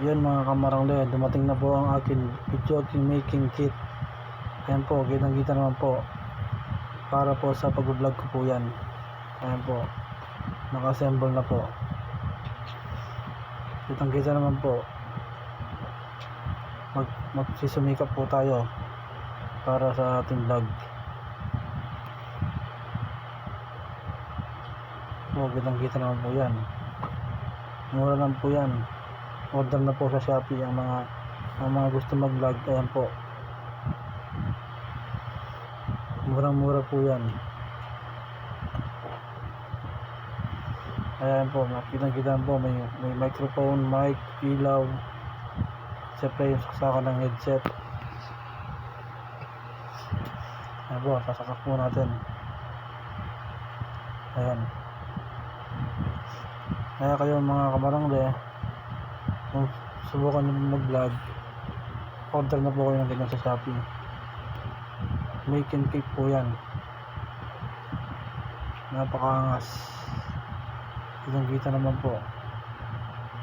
Yun mga kamarangle, dumating na po ang akin video making kit. Ayan po, kitang kita naman po, para po sa pag-vlog ko po yan. Ayan po, naka-assemble na po, kitang kita naman po. Magsisumikap po tayo para sa ating vlog. Kitang kita naman po yan, mura lang po yan. Order na po sa Shopee ang mga gusto mag vlog. Ayan po, murang mura po yan. Ayan po, makikita po, may microphone, mic, ilaw, siyempre yung saksakan ng headset. Ayan po, sasaksak po natin. Ayan, kaya kayo mga kamarangle, kung subukan nyo mag vlog, order na po kayo ng ganyan sa Shopee. Making cake po yan, napakaangas. Kitang kita naman po.